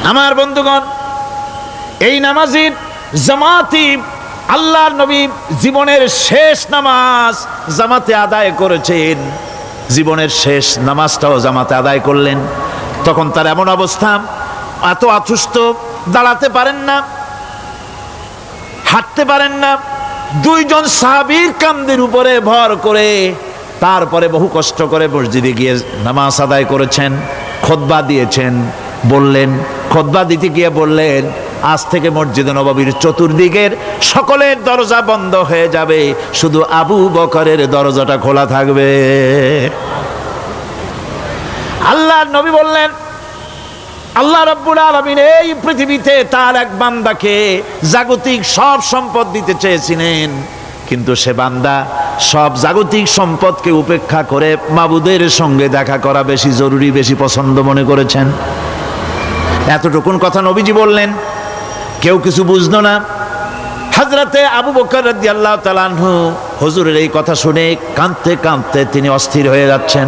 আমার বন্ধুগণ, এই নামাজের জামাতি আল্লাহর নবী জীবনের শেষ নামাজ জামাতে আদায় করেছেন। জীবনের শেষ নামাজটাও জামাতে আদায় করলেন। তখন তার এমন অবস্থা, এত অসুস্থ, দাঁড়াতে পারেন না, হাঁটতে পারেন না। দুইজন সাহাবীর কাঁধের উপরে ভর করে তারপরে বহু কষ্ট করে মসজিদে গিয়ে নামাজ আদায় করেছেন। খুতবা দিয়েছেন, বললেন, খুতবা দিতে গিয়ে বললেন, আজ থেকে মসজিদে নববীর চতুর্দিকের সকলের দরজা বন্ধ হয়ে যাবে, শুধু আবু বকরের দরজাটা খোলা থাকবে। আল্লাহর নবী বললেন, আল্লাহ রাব্বুল আলামিন এই পৃথিবীতে তার এক বান্দাকে জাগতিক সব সম্পদ দিতে চেয়েছিলেন, কিন্তু সে বান্দা সব জাগতিক সম্পদকে উপেক্ষা করে মাবুদের সঙ্গে দেখা করা বেশি জরুরি, বেশি পছন্দ মনে করেছেন। এতটুকুন কথা নবীজি বললেন, কেউ কিছু বুঝলো না। হযরতে আবু বকর রাদিয়াল্লাহু তাআলা আনহু হুজুরের এই কথা শুনে কাঁদতে কাঁদতে তিনি অস্থির হয়ে যাচ্ছেন।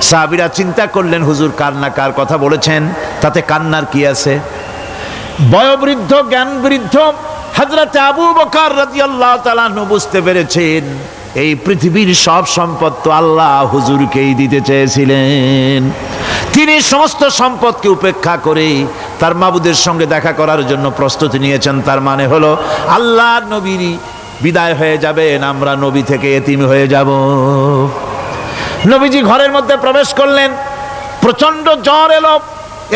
সাহাবীরা চিন্তা করলেন, হুজুর কার না কার কথা বলেছেন, তাতে কান্নার কি আছে? বয়োবৃদ্ধ, জ্ঞানবৃদ্ধ হযরতে আবু বকর রাদিয়াল্লাহু তাআলা আনহু বুঝতে পেরেছেন এই পৃথিবীর সব সম্পদ তো আল্লাহ হুজুরকেই দিতে চেয়েছিলেন। তিনি সমস্ত সম্পদকে উপেক্ষা করে তার মাবুদের সঙ্গে দেখা করার জন্য প্রস্তুতি নিয়েছেন। তার মানে হলো আল্লাহর নবীর বিদায় হয়ে যাবেন, আমরা নবী থেকে এতিম হয়ে যাব। নবীজি ঘরের মধ্যে প্রবেশ করলেন, প্রচন্ড জ্বর এলো।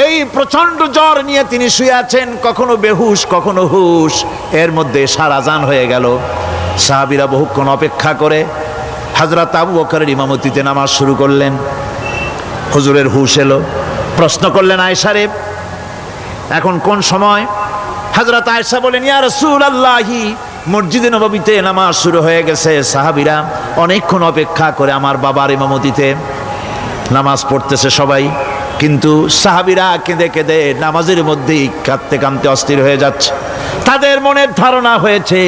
এই প্রচন্ড জ্বর নিয়ে তিনি শুয়ে আছেন, কখনো বেহুশ কখনো হুশ। এর মধ্যে সারা আযান হয়ে গেল। সাহাবীরা বহুক্ষণ অপেক্ষা করে হযরত আবু বকরের ইমামতিতে নামাজ শুরু করলেন। হুজুরের হুশ এলো, প্রশ্ন করলেন, আয়েশা রে, এখন কোন সময়? হযরত আয়েশা বলেন, ইয়া রাসূলুল্লাহি, মসজিদে নববীতে নামাজ শুরু হয়ে গেছে। সাহাবীরা অনেকক্ষণ অপেক্ষা করে আমার বাবার ইমামতিতে নামাজ পড়তেছে সবাই, কিন্তু সাহাবীরা কেঁদে কেঁদে নামাজের মধ্যেই কাঁদতে কাঁদতে অস্থির হয়ে যাচ্ছে। তাদের মনের ধারণা হয়েছে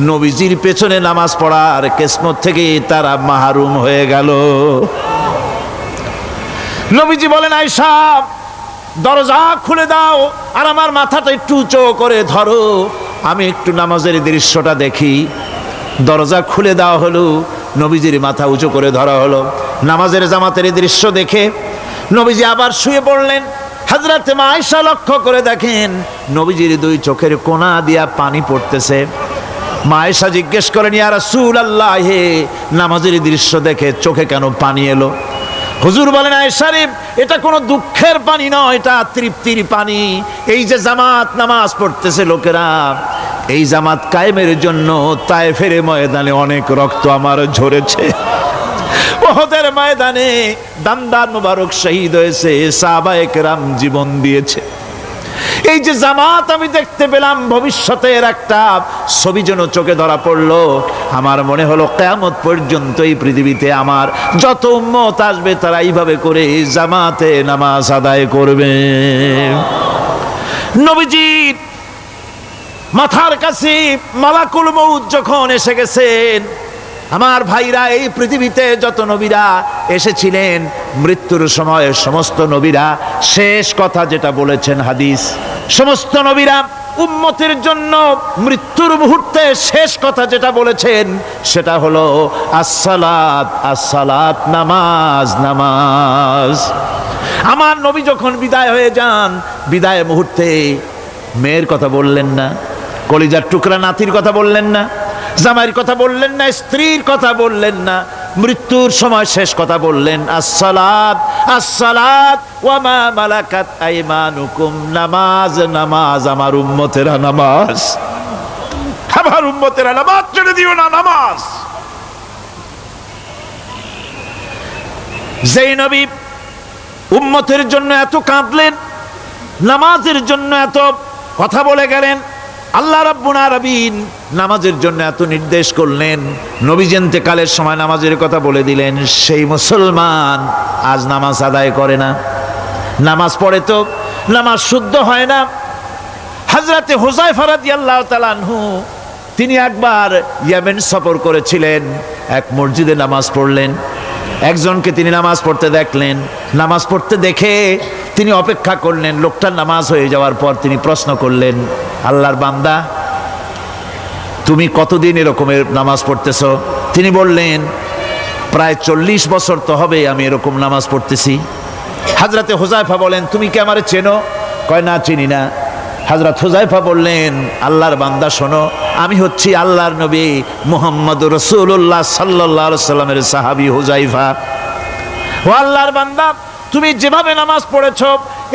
নবীজির পেছনে নামাজ পড়ার কিসমত থেকে তারা মাহরুম হয়ে গেল। নবীজি বলেন, আয়েশা দরজা খুলে দাও আর আমার মাথাটা একটু উঁচু করে ধরো, আমি একটু নামাজের দৃশ্যটা দেখি। দরজা খুলে দেওয়া হলো, নবীজির মাথা উঁচু করে ধরা হলো। নামাজের জামাতের দৃশ্য দেখে নবীজি আবার শুয়ে পড়লেন। হযরতে মা আয়েশা লক্ষ্য করে দেখেন নবীজির দুই চোখের কোণা দিয়া পানি পড়তেছে। মা আয়েশা জিজ্ঞেস করেন, ইয়া রাসূলুল্লাহ, হে নামাজের দৃশ্য দেখে চোখে কেন পানি এলো? হুজুর বলেন, আয়েশা রে, এটা কোনো দুঃখের পানি নয়, এটা তৃপ্তির পানি। এই যে জামাত নামাজ পড়তেছে লোকেরা, এই জামাত কায়েমের জন্য তায়েফের ময়দানে অনেক রক্ত আমার ঝরেছে। উহুদের ময়দানে দান্দান মুবারক শহীদ হয়েছে, সাহাবায়ে কেরাম জীবন দিয়েছে। এই যে জামাত আমি দেখতে পেলাম, ভবিষ্যতের একটা ছবি যেন চোখে ধরা পড়লো। আমার মনে হলো কিয়ামত পর্যন্ত এই পৃথিবীতে আমার যত উম্মত আসবে তারা এইভাবে করে জামাতে নামাজ আদায় করবে। নবীজির মাথার কাছে মালাকুল মউত যখন এসে গেছেন, আমার ভাইরা, এই পৃথিবীতে যত নবীরা এসেছিলেন মৃত্যুর সময় সমস্ত নবীরা শেষ কথা যেটা বলেছেন, হাদিস, সমস্ত নবীরা উম্মতের জন্য মৃত্যুর মুহূর্তে শেষ কথা যেটা বলেছেন সেটা হলো আসসালাত, আসসালাত, নামাজ, নামাজ। আমার নবী যখন বিদায় হয়ে যান, বিদায় মুহূর্তে মেয়ের কথা বললেন না, কলিজার টুকরা নাতির কথা বললেন না, জামাইয়ের কথা বললেন না, স্ত্রীর কথা বললেন না, মৃত্যুর সময় শেষ কথা বললেন আসসালাত, আসসালাত ওয়া মা মালাকাত আইমানুকুম, নামাজ, নামাজ, আমার উম্মতেরা নামাজ, আমার উম্মতেরা নামাজ ছেড়ে দিও না, নামাজ। যেই নবী উম্মতের জন্য এত কাঁদলেন, নামাজের জন্য এত কথা বলে গেলেন, আল্লাহ রাব্বুল আলামিন নামাজের জন্য এত নির্দেশ করলেন, নবীজি ইন্তেকালের সময় নামাজের কথা বলে দিলেন, সেই মুসলমান আজ নামাজ আদায় করে না, নামাজ পড়ে তো নামাজ শুদ্ধ হয় না। হযরতে হুযায়ফা রাদিয়াল্লাহু তাআলা আনহু তিনি একবার ইয়েমেন সফর করেছিলেন, এক মসজিদে নামাজ পড়লেন। একজনকে তিনি নামাজ পড়তে দেখলেন, নামাজ পড়তে দেখে তিনি অপেক্ষা করলেন। লোকটার নামাজ হয়ে যাওয়ার পর তিনি প্রশ্ন করলেন, আল্লাহর বান্দা, তুমি কতদিন এরকমের নামাজ পড়তেছ? তিনি বললেন, প্রায় 40 বছর তো হবে আমি এরকম নামাজ পড়তেছি। হযরতে হুযায়ফা বলেন, তুমি কি আমারে চেনো? কয়, না, চিনি না। হযরত হুযায়ফা বললেন, আল্লাহর বান্দা শোনো, আমি হচ্ছি আল্লাহর নবী মুহাম্মদুর রাসূলুল্লাহ সাল্লাল্লাহু আলাইহি সাল্লামের সাহাবী হুযায়ফা। ও আল্লাহর বান্দা, তুমি যেভাবে নামাজ পড়েছো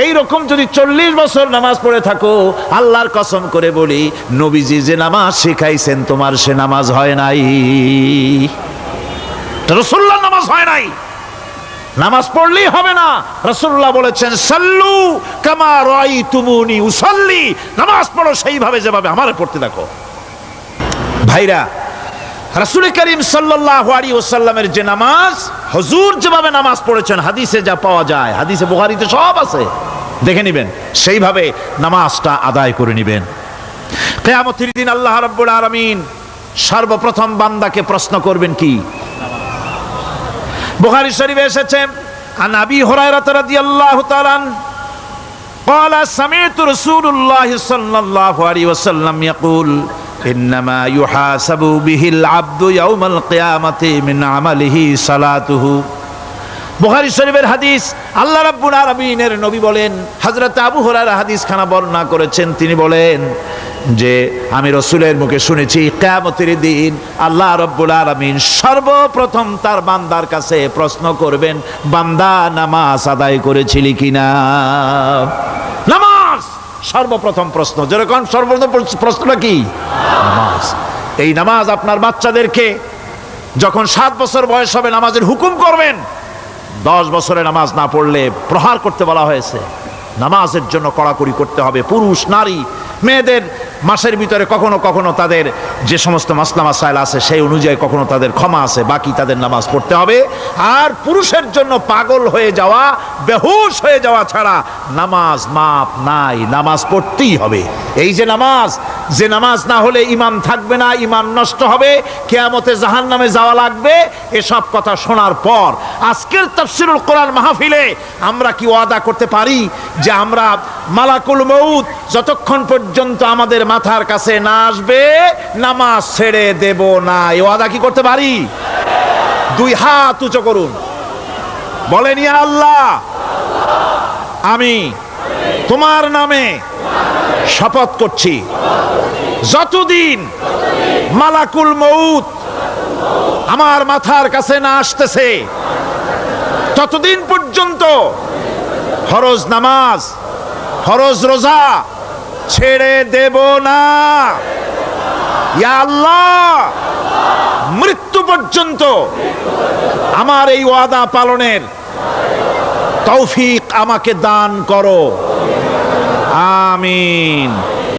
এই রকম যদি 40 বছর নামাজ পড়ে থাকো, আল্লাহর কসম করে বলি, নবীজি যে নামাজ শিখাইছেন তোমার সে নামাজ হয় নাই। রাসূলুল্লাহ নামাজ হয় নাই, নামাজ পড়লেই হবে না। রাসূলুল্লাহ বলেছেন, সাল্লু কামা রাআইতুমুনি উসাল্লি, নামাজ পড়ো সেইভাবে যেভাবে আমারে পড়তে দেখো। ভাইরা, রাসূল করিম সাল্লাল্লাহু আলাইহি ওয়াসাল্লামের যে নামাজ, হুজুর যেভাবে নামাজ পড়েছেন, হাদিসে যা পাওয়া যায়, হাদিসে বুখারীতে সব আছে, দেখে নেবেন, সেইভাবে নামাজটা আদায় করে নেবেন। কিয়ামতের দিন আল্লাহ রাব্বুল আলামিন সর্বপ্রথম বান্দাকে প্রশ্ন করবেন কি? বুখারী শরীফে এসেছে, আন আবি হুরায়রা রাদিয়াল্লাহু তাআলা قال سمعت رسول الله صلى الله عليه وسلم يقول إنما يحاسب به العبد يوم القيامة من عمله صلاته। বুখারী শরীফের হাদিস, আল্লাহ রাব্বুল আলামিনের নবী বলেন, হযরত আবু হুরায়রা হাদিস খানা বর্ণনা করেছেন, তিনি বলেন যে আমি রাসূলের মুখে শুনেছি, কিয়ামতের দিন আল্লাহ রাব্বুল আলামিন সর্বপ্রথম তার বান্দার কাছে প্রশ্ন করবেন, বান্দা নামাজ আদায় করেছিলি কিনা? নামাজ সর্বপ্রথম প্রশ্ন। যেরকম সর্বপ্রথম প্রশ্নটা কি? নামাজ। এই নামাজ আপনার বাচ্চাদেরকে যখন 7 বছর বয়স হবে নামাজের হুকুম করবেন, 10 বছরে নামাজ না পড়লে প্রহার করতে বলা হয়েছে। নামাজের জন্য কড়াকড়ি করতে হবে। পুরুষ নারী মেয়েদের মাসের ভিতরে কখনো কখনো তাদের যে সমস্ত মাসলা মাসাইল আছে সেই অনুযায়ী কখনো তাদের ক্ষমা আছে, বাকি তাদের নামাজ পড়তে হবে। আর পুরুষের জন্য পাগল হয়ে যাওয়া, বেহুশ হয়ে যাওয়া ছাড়া নামাজ মাপ নাই, নামাজ পড়তেই হবে। এই যে নামাজ না হলে ঈমান থাকবে না, ঈমান নষ্ট হবে, কিয়ামতে জাহান্নামে যাওয়া লাগবে। এসব কথা শোনার পর আজকের তাফসীরুল কোরআন মাহফিলে আমরা কি ওয়াদা করতে পারি যে আমরা মালাকুল মউত যতক্ষণ পর্যন্ত আমাদের মাথার কাছে না আসবে নামাজ ছেড়ে দেব না? এই ওয়াদা কি করতে পারি? 2 হাত উঁচু করুন, বলেন, ইয়া আল্লাহ, আমি তোমার নামে শপথ করছি, যতদিন মালাকুল মউত আমার মাথার কাছে না আসতেছে ততদিন পর্যন্ত ফরজ নামাজ, ফরজ রোজা ছেড়ে দেব না। ইয়া আল্লাহ, মৃত্যু পর্যন্ত আমার এই ওয়াদা পালনের তৌফিক আমাকে দান করো। আমিন।